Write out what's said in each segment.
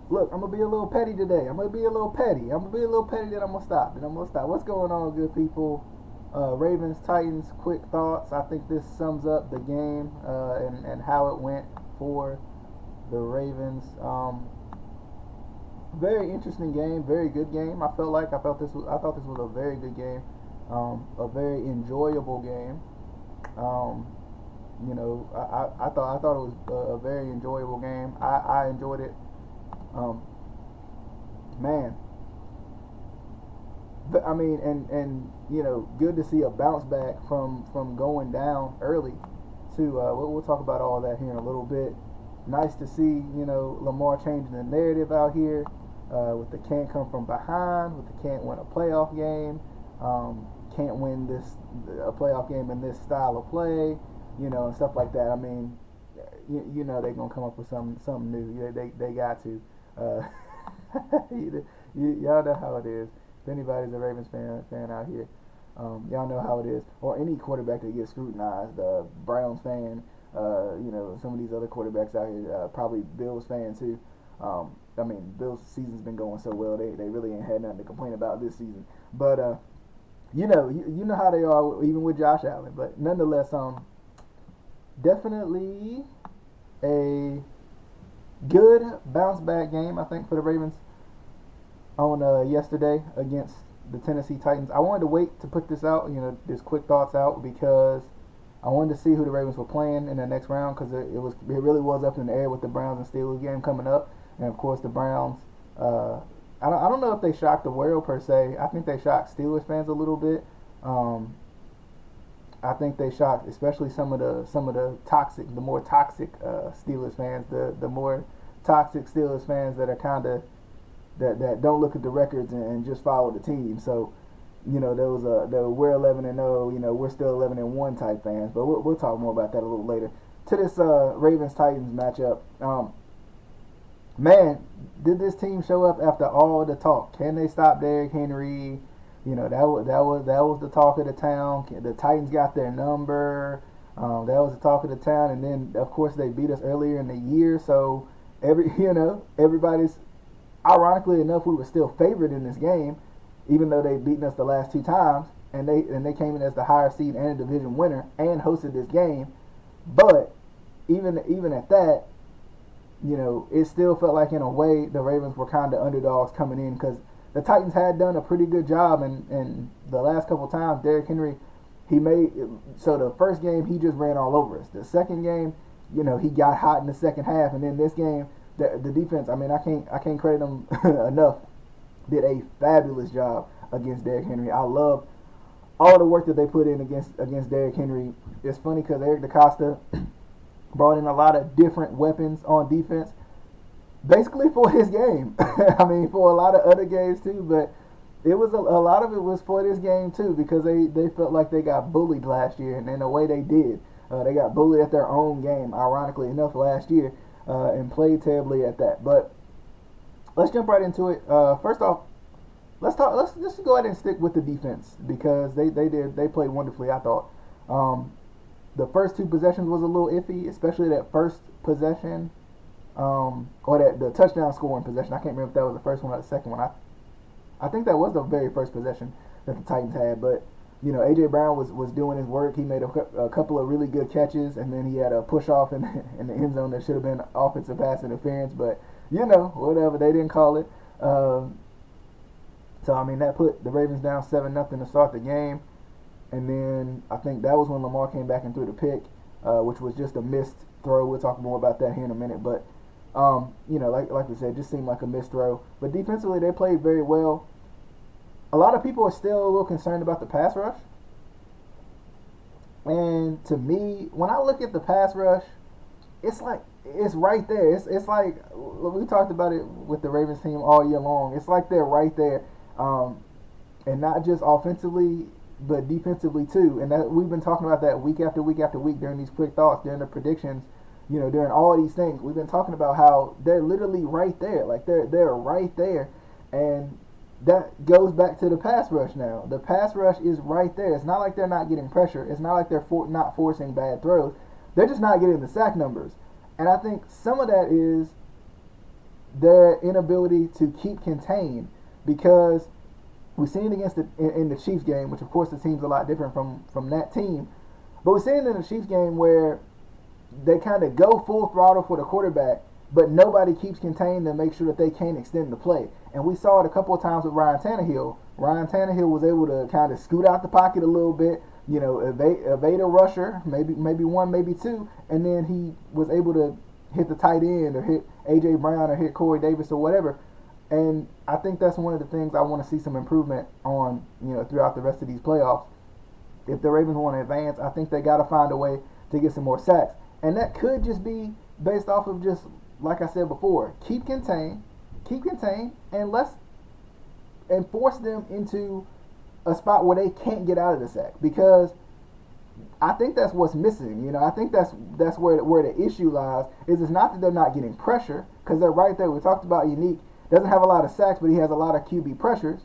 Look, I'm gonna be a little petty today. I'm gonna be a little petty. I'm gonna be a little petty. Then I'm gonna stop. Then I'm gonna stop. What's going on, good people? Ravens, Titans. Quick thoughts. I think this sums up the game and how it went for the Ravens. Very interesting game. Very good game. I thought this was a very good game. A very enjoyable game. Um, I thought it was a very enjoyable game. I enjoyed it. Um, man, I mean, and good to see a bounce back from going down early. To we'll talk about all that here in a little bit. Nice to see Lamar changing the narrative out here with the can't come from behind, with the can't win a playoff game, can't win this a playoff game in this style of play, and stuff like that. I mean, they're gonna come up with something new. They got to. Uh, y'all know how it is. If anybody's a Ravens fan out here, y'all know how it is. Or any quarterback that gets scrutinized, Browns fan, some of these other quarterbacks out here, probably Bills fan too. I mean, Bills season's been going so well, they really ain't had nothing to complain about this season. But you know how they are, even with Josh Allen. But nonetheless, definitely a good bounce back game, I think, for the Ravens on yesterday against the Tennessee Titans. I wanted to wait to put this out, this quick thoughts out, because I wanted to see who the Ravens were playing in the next round, because it really was up in the air with the Browns and Steelers game coming up, and of course the Browns. I don't know if they shocked the world per se. I think they shocked Steelers fans a little bit. I think they shocked, especially some of the more toxic Steelers fans, the more toxic Steelers fans that are kind of that don't look at the records and just follow the team. So, there was we're 11-0, we're still 11-1 type fans. But we'll talk more about that a little later. To this Ravens Titans matchup, man, did this team show up after all the talk? Can they stop Derrick Henry? That was the talk of the town. The Titans got their number. That was the talk of the town, and then of course they beat us earlier in the year. So everybody's, ironically enough, we were still favored in this game, even though they beaten us the last two times, and they came in as the higher seed and a division winner and hosted this game. But even at that, it still felt like in a way the Ravens were kind of underdogs coming in, because the Titans had done a pretty good job, and the last couple times Derrick Henry, so the first game he just ran all over us. The second game, he got hot in the second half, and then this game the defense, I mean, I can't credit them enough. Did a fabulous job against Derrick Henry. I love all the work that they put in against Derrick Henry. It's funny because Eric DeCosta brought in a lot of different weapons on defense, basically for his game. I mean, for a lot of other games too, but it was a lot of it was for this game too, because they felt like they got bullied last year, and in a way they did. They got bullied at their own game, ironically enough, last year, and played terribly at that. But let's jump right into it. First off, let's just go ahead and stick with the defense, because they played wonderfully, I thought. The first two possessions was a little iffy, especially that first possession, or that the touchdown scoring possession. I can't remember if that was the first one or the second one. I think that was the very first possession that the Titans had. But AJ Brown was doing his work. He made a couple of really good catches, and then he had a push off in the end zone that should have been offensive pass interference. But whatever, they didn't call it. So I mean, that put the Ravens down 7-0 to start the game. And then I think that was when Lamar came back and threw the pick, which was just a missed throw. We'll talk more about that here in a minute. But like we said, just seemed like a missed throw. But defensively, they played very well. A lot of people are still a little concerned about the pass rush. And to me, when I look at the pass rush, it's like it's right there. It's like we talked about it with the Ravens team all year long. It's like they're right there, and not just offensively, but defensively too. And that we've been talking about that week after week after week during these quick thoughts, during the predictions, during all these things. We've been talking about how they're literally right there, like they're right there, and that goes back to the pass rush now. The pass rush is right there. It's not like they're not getting pressure. It's not like they're not forcing bad throws. They're just not getting the sack numbers. And I think some of that is their inability to keep contained, because we've seen it against in the Chiefs game, which of course the team's a lot different from that team. But we've seen it in the Chiefs game where they kind of go full throttle for the quarterback, but nobody keeps contained to make sure that they can't extend the play. And we saw it a couple of times with Ryan Tannehill. Ryan Tannehill was able to kind of scoot out the pocket a little bit, evade a rusher, maybe one, maybe two, and then he was able to hit the tight end or hit A.J. Brown or hit Corey Davis or whatever. And I think that's one of the things I want to see some improvement on, throughout the rest of these playoffs. If the Ravens want to advance, I think they got to find a way to get some more sacks. And that could just be based off of just, like I said before, keep contained, and force them into a spot where they can't get out of the sack, because I think that's what's missing. I think that's where the issue lies. Is it's not that they're not getting pressure, because they're right there. We talked about Unique doesn't have a lot of sacks, but he has a lot of QB pressures.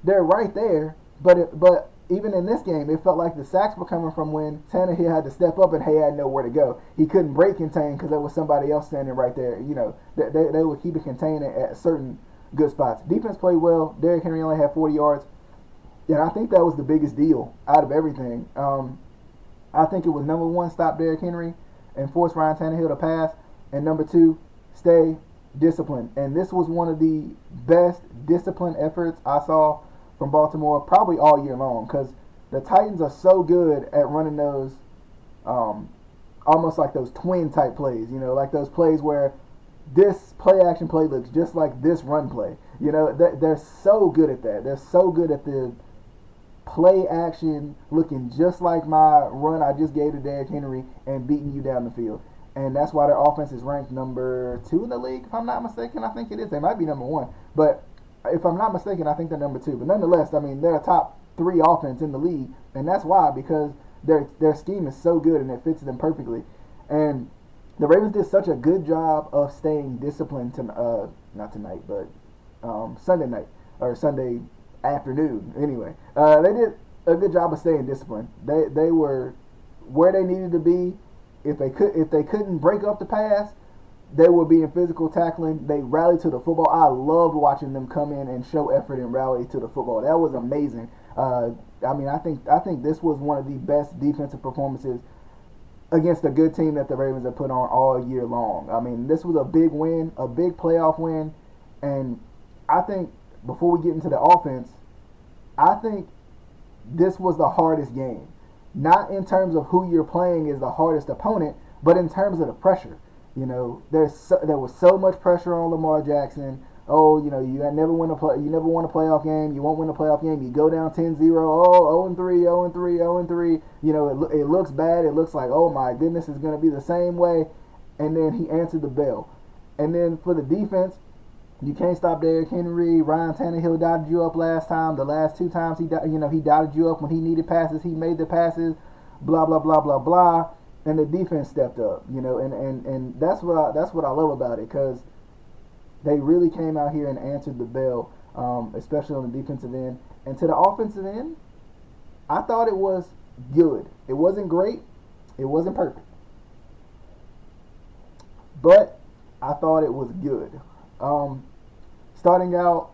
They're right there, but even in this game, it felt like the sacks were coming from when Tannehill had to step up and he had nowhere to go. He couldn't break contain because there was somebody else standing right there. They would keep it contained at certain good spots. Defense played well. Derrick Henry only had 40 yards. And I think that was the biggest deal out of everything. I think it was, number one, stop Derrick Henry and force Ryan Tannehill to pass. And number two, stay disciplined. And this was one of the best discipline efforts I saw from Baltimore probably all year long, because the Titans are so good at running those almost like those twin type plays, like those plays where this play action play looks just like this run play. They're so good at that. They're so good at the play action looking just like my run I just gave to Derrick Henry and beating you down the field. And that's why their offense is ranked number 2 in the league, if I'm not mistaken. I think it is. They might be number 1. But if I'm not mistaken, I think they're number 2. But nonetheless, they're a top 3 offense in the league. And that's why, because their scheme is so good and it fits them perfectly. And the Ravens did such a good job of staying disciplined not tonight, but Sunday night or Sunday afternoon. Anyway, they did a good job of staying disciplined. They were where they needed to be. If they couldn't break up the pass, they were being physical tackling. They rallied to the football. I loved watching them come in and show effort and rally to the football. That was amazing. I think this was one of the best defensive performances against a good team that the Ravens have put on all year long. This was a big win, a big playoff win, and I think before we get into the offense, I think this was the hardest game. Not in terms of who you're playing is the hardest opponent, but in terms of the pressure. There was so much pressure on Lamar Jackson. Oh, you never won a playoff game. You won't win a playoff game. You go down 10-0. Oh, 0-3, 0-3, 0-3. It looks bad. It looks like, oh my goodness, it's going to be the same way. And then he answered the bell. And then for the defense, you can't stop Derrick Henry. Ryan Tannehill dotted you up last time. The last 2 times he dotted you up when he needed passes. He made the passes. Blah blah blah blah blah. And the defense stepped up. And that's what I love about it, because they really came out here and answered the bell, especially on the defensive end. And to the offensive end, I thought it was good. It wasn't great. It wasn't perfect. But I thought it was good. Starting out,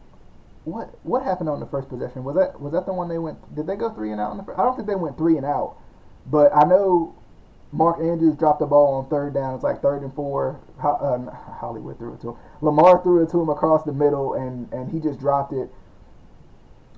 what happened on the first possession? Was that the one they went? Did they go 3 and out on the first? I don't think they went 3 and out, but I know Mark Andrews dropped the ball on 3rd down. It's like 3rd and 4. Hollywood threw it to him. Lamar threw it to him across the middle, and he just dropped it.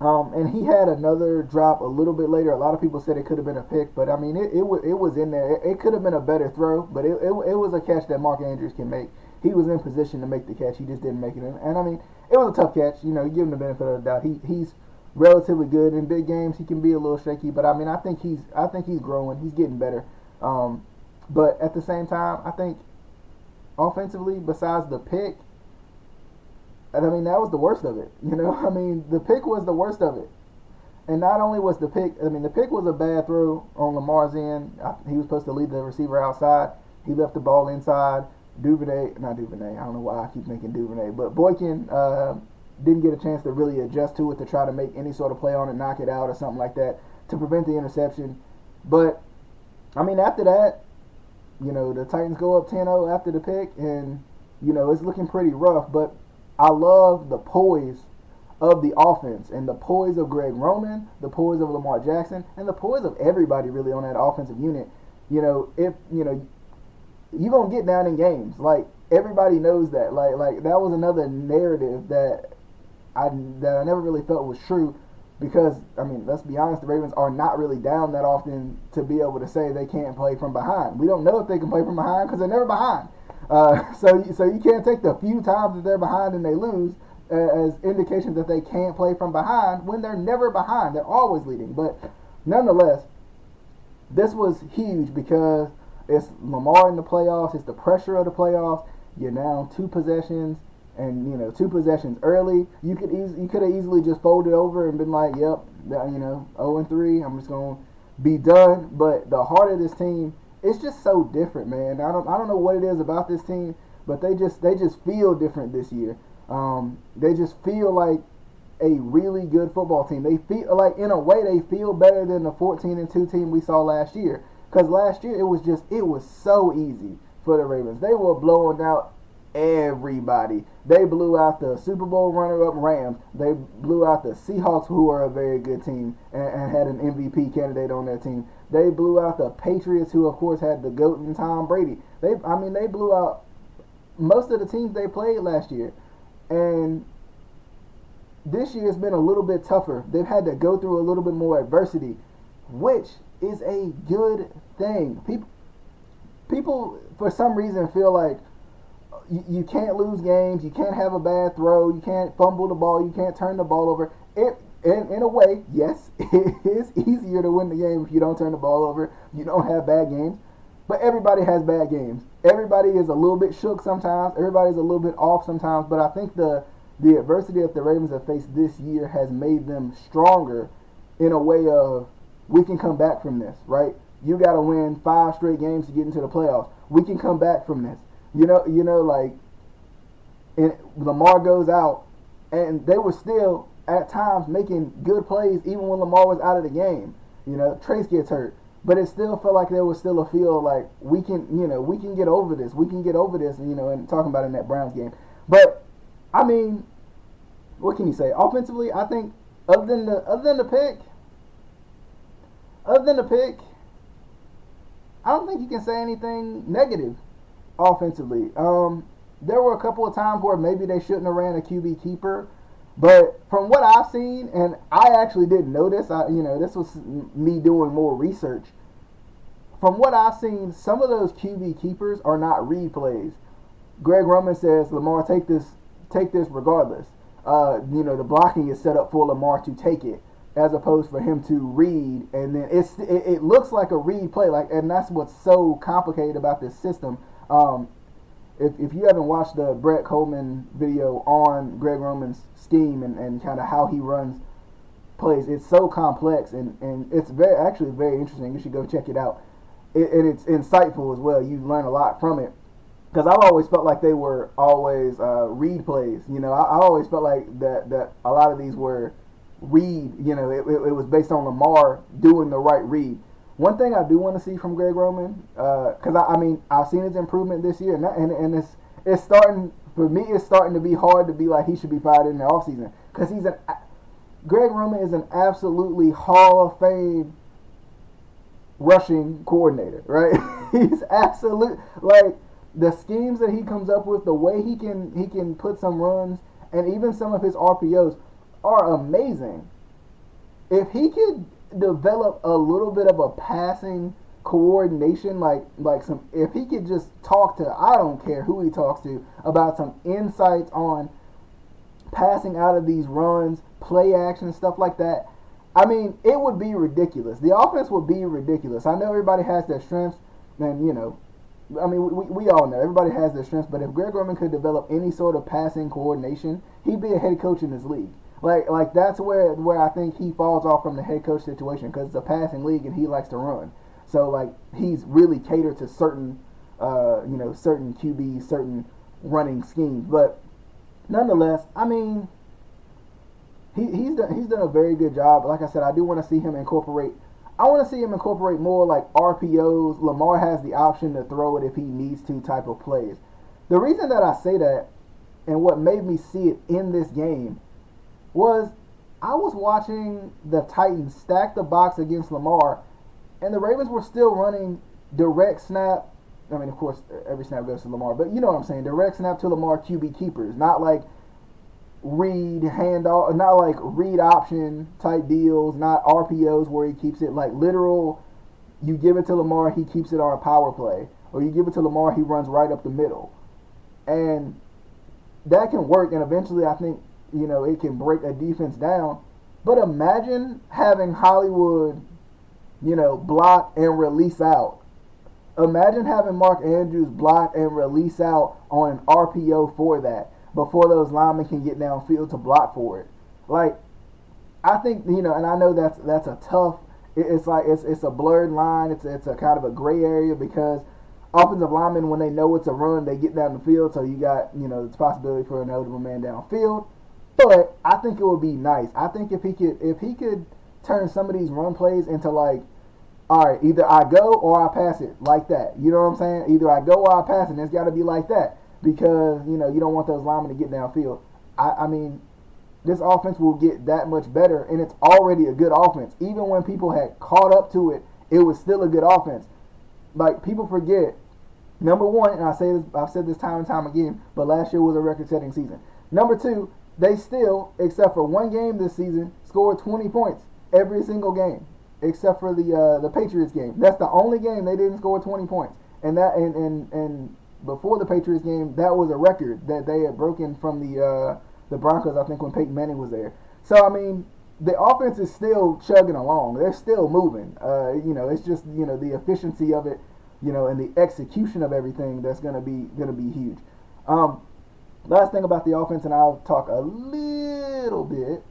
And he had another drop a little bit later. A lot of people said it could have been a pick, but it was in there. It could have been a better throw, but it was a catch that Mark Andrews can make. He was in position to make the catch. He just didn't make it. And it was a tough catch. You give him the benefit of the doubt. He's relatively good in big games. He can be a little shaky, but I think he's growing. He's getting better. But at the same time, I think offensively, besides the pick, that was the worst of it. The pick was the worst of it. And not only was the pick, the pick was a bad throw on Lamar's end. He was supposed to lead the receiver outside. He left the ball inside. I don't know why I keep thinking Duvernay, but Boykin didn't get a chance to really adjust to it to try to make any sort of play on it, knock it out or something like that to prevent the interception. But, after that, the Titans go up 10-0 after the pick, and it's looking pretty rough. But I love the poise of the offense and the poise of Greg Roman, the poise of Lamar Jackson, and the poise of everybody really on that offensive unit. If you're gonna get down in games, like everybody knows that. Like that was another narrative that I never really felt was true. Because, let's be honest, the Ravens are not really down that often to be able to say they can't play from behind. We don't know if they can play from behind because they're never behind. So you can't take the few times that they're behind and they lose as indications that they can't play from behind when they're never behind. They're always leading. But nonetheless, this was huge because it's Lamar in the playoffs. It's the pressure of the playoffs. You're now 2 possessions. And 2 possessions early, you could have easily just folded over and been like, "Yep, 0-3. I'm just gonna be done." But the heart of this team, it's just so different, man. I don't know what it is about this team, but they just feel different this year. They just feel like a really good football team. They feel like, in a way, they feel better than the 14-2 team we saw last year. Because last year it was so easy for the Ravens. They were blowing out everybody. They blew out the Super Bowl runner-up Rams. They blew out the Seahawks, who are a very good team and had an MVP candidate on their team. They blew out the Patriots, who of course had the GOAT and Tom Brady. They blew out most of the teams they played last year. And this year has been a little bit tougher. They've had to go through a little bit more adversity, which is a good thing. People for some reason feel like you can't lose games, you can't have a bad throw, you can't fumble the ball, you can't turn the ball over. In a way, yes, it is easier to win the game if you don't turn the ball over, you don't have bad games. But everybody has bad games. Everybody is a little bit shook sometimes. Everybody's a little bit off sometimes. But I think the adversity that the Ravens have faced this year has made them stronger in a way of, we can come back from this, right? You got to win 5 straight games to get into the playoffs. We can come back from this. And Lamar goes out, and they were still at times making good plays even when Lamar was out of the game. Trace gets hurt, but it still felt like there was still a feel like we can get over this. We can get over this, and talking about in that Browns game. But what can you say? Offensively, I think other than the pick, I don't think you can say anything negative offensively. There were a couple of times where maybe they shouldn't have ran a QB keeper, but from what I've seen, and I actually didn't know this, this was me doing more research. From what I've seen, some of those QB keepers are not read plays. Greg Roman says, "Lamar, take this regardless." The blocking is set up for Lamar to take it, as opposed for him to read, and then it looks like a read play, and that's what's so complicated about this system. If you haven't watched the Brett Coleman video on Greg Roman's scheme and kind of how he runs plays, it's so complex and it's very interesting. You should go check it out. And it's insightful as well. You learn a lot from it. Because I've always felt like they were always read plays. I always felt like that a lot of these were read. It was based on Lamar doing the right read. One thing I do want to see from Greg Roman, because I've seen his improvement this year, and it's starting, for me, it's starting to be hard to be like he should be fired in the offseason. Because Greg Roman is an absolutely Hall of Fame rushing coordinator, right? He's absolute, the schemes that he comes up with, the way he can put some runs, and even some of his RPOs are amazing. If he could develop a little bit of a passing coordination, if he could just talk to, I don't care who he talks to, about some insights on passing out of these runs, play action, stuff like that, it would be ridiculous. The offense would be ridiculous. I know everybody has their strengths, and we all know everybody has their strengths, but if Greg Roman could develop any sort of passing coordination, he'd be a head coach in this league. That's where I think he falls off from the head coach situation, because it's a passing league and he likes to run. So he's really catered to certain QBs, certain running schemes. But nonetheless, he's done a very good job. Like I said, I do want to see him incorporate. I want to see him incorporate more RPOs. Lamar has the option to throw it if he needs to type of plays. The reason that I say that and what made me see it in this game was I was watching the Titans stack the box against Lamar, and the Ravens were still running direct snap. I mean, of course, every snap goes to Lamar, but you know what I'm saying. Direct snap to Lamar QB keepers, not like read handoff, not like read option type deals, not RPOs where he keeps it like literal. You give it to Lamar, he keeps it on a power play, or you give it to Lamar, he runs right up the middle, and that can work. And eventually, I think it can break a defense down. But imagine having Hollywood, block and release out. Imagine having Mark Andrews block and release out on an RPO for that before those linemen can get downfield to block for it. Like, I think, and I know that's a tough, it's like, it's a blurred line. It's a kind of a gray area because offensive linemen, when they know it's a run, they get down the field. So you got, the possibility for an eligible man downfield. But I think it would be nice. I think if he could turn some of these run plays into like, all right, either I go or I pass it like that. You know what I'm saying? Either I go or I pass it, and it's got to be like that because, you don't want those linemen to get downfield. I mean, this offense will get that much better, and it's already a good offense. Even when people had caught up to it, it was still a good offense. Like, people forget, number one, and I've said this time and time again, but last year was a record-setting season. Number two, they still, except for one game this season, scored 20 points every single game. Except for the Patriots game. That's the only game they didn't score 20 points. And that and before the Patriots game, that was a record that they had broken from the Broncos, I think, when Peyton Manning was there. So I mean, the offense is still chugging along. They're still moving. It's just the efficiency of it, and the execution of everything that's gonna be huge. Last thing about the offense, and I'll talk a little bit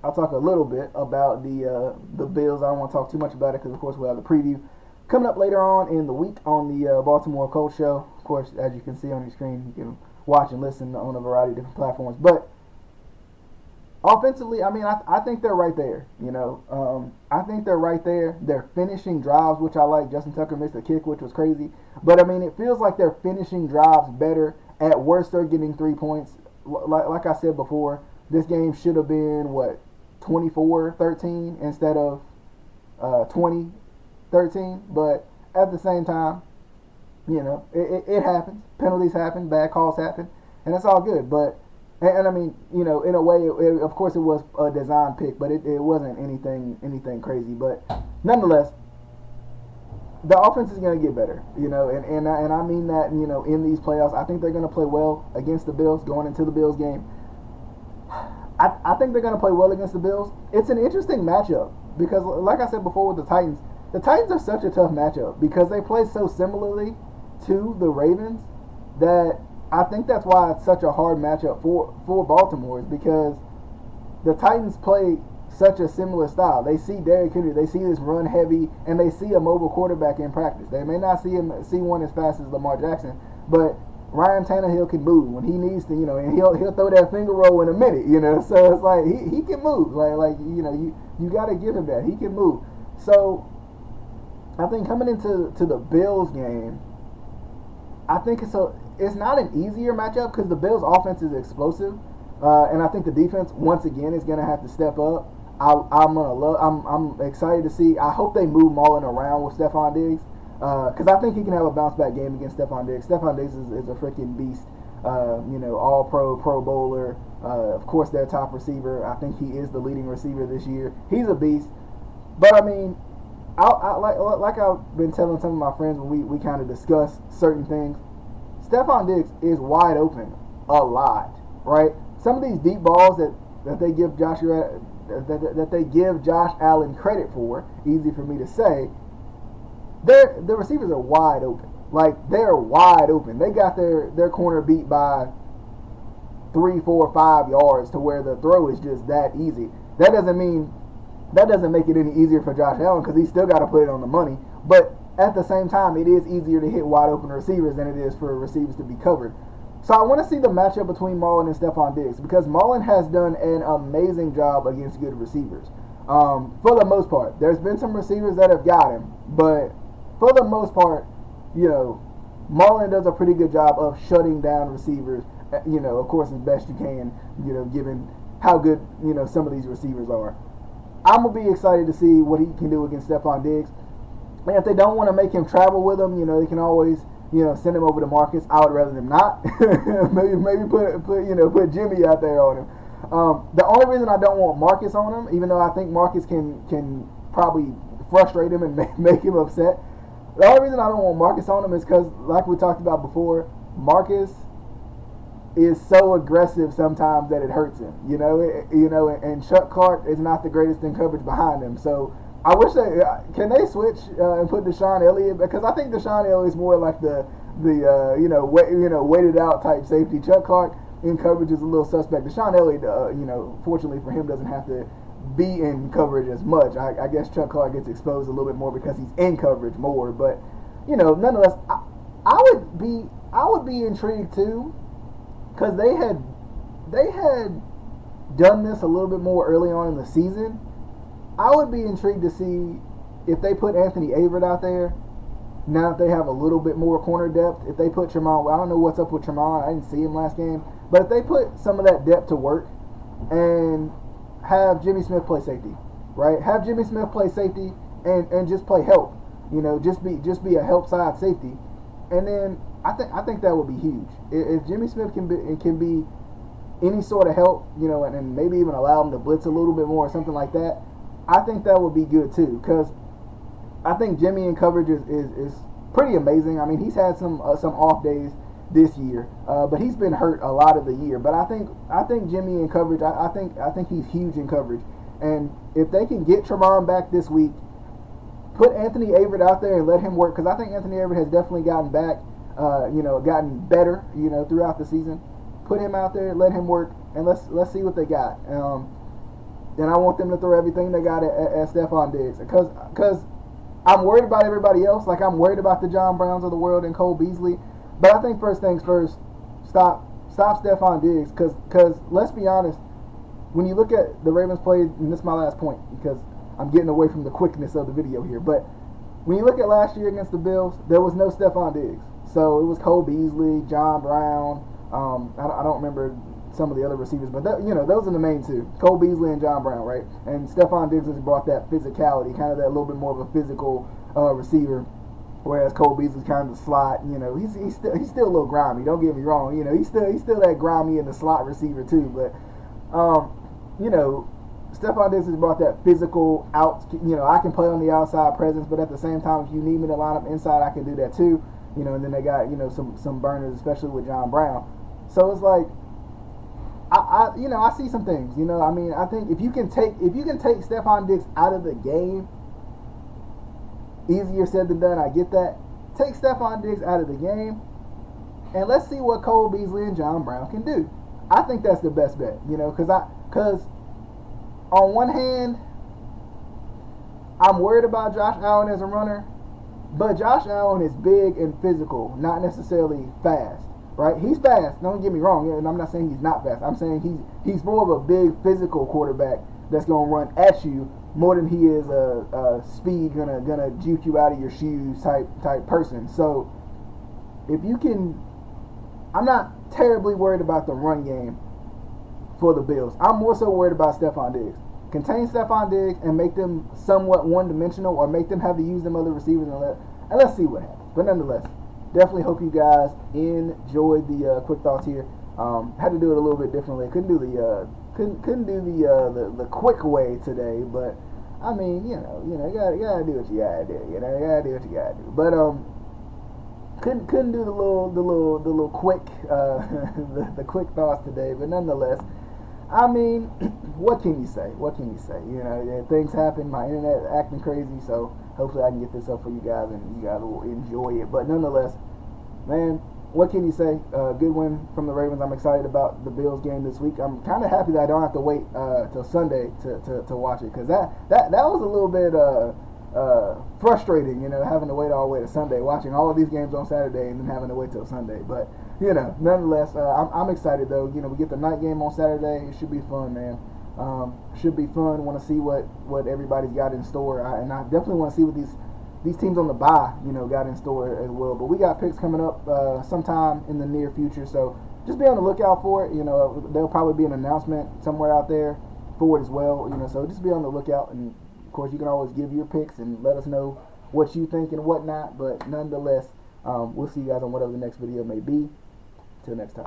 about the Bills. I don't want to talk too much about it because, of course, we'll have the preview coming up later on in the week on the Baltimore Colts show. Of course, as you can see on your screen, you can watch and listen on a variety of different platforms. But offensively, I mean, I think they're right there. I think they're right there. They're finishing drives, which I like. Justin Tucker missed a kick, which was crazy. But, I mean, it feels like they're finishing drives better. At worst, they're getting 3 points. Like I said before, this game should have been, 24-13 instead of 20-13, but at the same time, it happens. Penalties happen, bad calls happen, and it's all good. But and I mean, in a way, of course, it was a design pick, but it wasn't anything crazy. But nonetheless, the offense is going to get better, and I mean that, in these playoffs. I think they're going to play well against the Bills going into the Bills game. I think they're going to play well against the Bills. It's an interesting matchup because, like I said before with the Titans are such a tough matchup because they play so similarly to the Ravens that I think that's why it's such a hard matchup for Baltimore, is because the Titans play such a similar style. They see Derrick Henry, they see this run heavy, and they see a mobile quarterback in practice. They may not see one as fast as Lamar Jackson, but Ryan Tannehill can move when he needs to, and he'll throw that finger roll in a minute, So it's like he can move, you got to give him that. He can move. So I think coming into the Bills game, I think it's not an easier matchup because the Bills' offense is explosive, and I think the defense once again is going to have to step up. I'm excited to see. I hope they move Mullen around with Stephon Diggs. Because I think he can have a bounce-back game against Stephon Diggs. Stephon Diggs is a freaking beast. All-pro bowler. Of course, their top receiver. I think he is the leading receiver this year. He's a beast. But, I mean, like I've been telling some of my friends when we kind of discuss certain things, Stephon Diggs is wide open a lot, right? Some of these deep balls that they give that they give Josh Allen credit for, easy for me to say, the receivers are wide open. Like, they're wide open. They got their corner beat by 3, 4, 5 yards to where the throw is just that easy. That doesn't make it any easier for Josh Allen because he's still got to put it on the money. But at the same time, it is easier to hit wide open receivers than it is for receivers to be covered. So I want to see the matchup between Mullen and Stephon Diggs because Mullen has done an amazing job against good receivers. For the most part, there's been some receivers that have got him, but for the most part, Marlon does a pretty good job of shutting down receivers. Of course, as best you can. Given how good some of these receivers are. I'm gonna be excited to see what he can do against Stephon Diggs. And if they don't want to make him travel with them, they can always send him over to Marcus. I would rather them not. maybe put Jimmy out there on him. The only reason I don't want Marcus on him, even though I think Marcus can probably frustrate him and make him upset, the only reason I don't want Marcus on him is because, like we talked about before, Marcus is so aggressive sometimes that it hurts him. And Chuck Clark is not the greatest in coverage behind him. So I wish can they switch and put Deshaun Elliott, because I think Deshaun Elliott is more like the weighted out type safety. Chuck Clark in coverage is a little suspect. Deshaun Elliott, fortunately for him, doesn't have to be in coverage as much. I guess Chuck Clark gets exposed a little bit more because he's in coverage more. But nonetheless, I would be intrigued too, because they had done this a little bit more early on in the season. I would be intrigued to see if they put Anthony Averett out there. Now that they have a little bit more corner depth, if they put Tremont, I don't know what's up with Tremont. I didn't see him last game, but if they put some of that depth to work and have Jimmy Smith play safety, right? Have Jimmy Smith play safety and just play help. Just be a help side safety, and then I think that would be huge. If Jimmy Smith can be any sort of help, and maybe even allow him to blitz a little bit more or something like that, I think that would be good too, because I think Jimmy in coverage is pretty amazing. I mean, he's had some off days this year, but he's been hurt a lot of the year. But I think Jimmy in coverage, I think he's huge in coverage. And if they can get Tremont back this week, put Anthony Averett out there and let him work, because I think Anthony Averett has definitely gotten back, gotten better, throughout the season. Put him out there, let him work, and let's see what they got. And I want them to throw everything they got at Stephon Diggs, because I'm worried about everybody else. Like, I'm worried about the John Browns of the world and Cole Beasley. But I think first things first, stop Stephon Diggs, because let's be honest, when you look at the Ravens played, and this is my last point because I'm getting away from the quickness of the video here, but when you look at last year against the Bills, there was no Stephon Diggs. So it was Cole Beasley, John Brown. I don't remember some of the other receivers, but those are the main two: Cole Beasley and John Brown, right? And Stephon Diggs has brought that physicality, kind of that little bit more of a physical receiver, whereas Cole Beasley's kind of the slot. He's still a little grimy. Don't get me wrong. He's still that grimy in the slot receiver too. But Stephon Diggs has brought that physical out. I can play on the outside presence, but at the same time, if you need me to line up inside, I can do that too. And then they got some burners, especially with John Brown. So it's like, I see some things. I think if you can take Stephon Diggs out of the game, easier said than done. I get that. Take Stephon Diggs out of the game, and let's see what Cole Beasley and John Brown can do. I think that's the best bet. Because on one hand, I'm worried about Josh Allen as a runner, but Josh Allen is big and physical, not necessarily fast. Right? He's fast. Don't get me wrong. And I'm not saying he's not fast. I'm saying he's more of a big physical quarterback that's gonna run at you more than he is a speed gonna juke you out of your shoes type person. So if you can, I'm not terribly worried about the run game for the Bills. I'm more so worried about Stephon Diggs. Contain Stephon Diggs and make them somewhat one-dimensional, or make them have to use them other receivers, and let's see what happens. But nonetheless, definitely hope you guys enjoyed the quick thoughts here. Had to do it a little bit differently. Couldn't do the quick way today, but I mean, you gotta do what you gotta do. You gotta do what you gotta do. But couldn't do the little quick the quick thoughts today. But nonetheless, I mean, what can you say? Things happen. My internet acting crazy, so hopefully I can get this up for you guys and you guys will enjoy it. But nonetheless, man, what can you say? Good win from the Ravens. I'm excited about the Bills game this week. I'm kind of happy that I don't have to wait till Sunday to watch it, because that was a little bit frustrating, having to wait all the way to Sunday, watching all of these games on Saturday and then having to wait till Sunday. But nonetheless, I'm excited though. We get the night game on Saturday. It should be fun, man. Should be fun. Want to see what everybody's got in store, and I definitely want to see what these these teams on the bye, got in store as well. But we got picks coming up sometime in the near future, so just be on the lookout for it. There'll probably be an announcement somewhere out there for it as well. So just be on the lookout, and of course you can always give your picks and let us know what you think and whatnot. But nonetheless, we'll see you guys on whatever the next video may be. Till next time.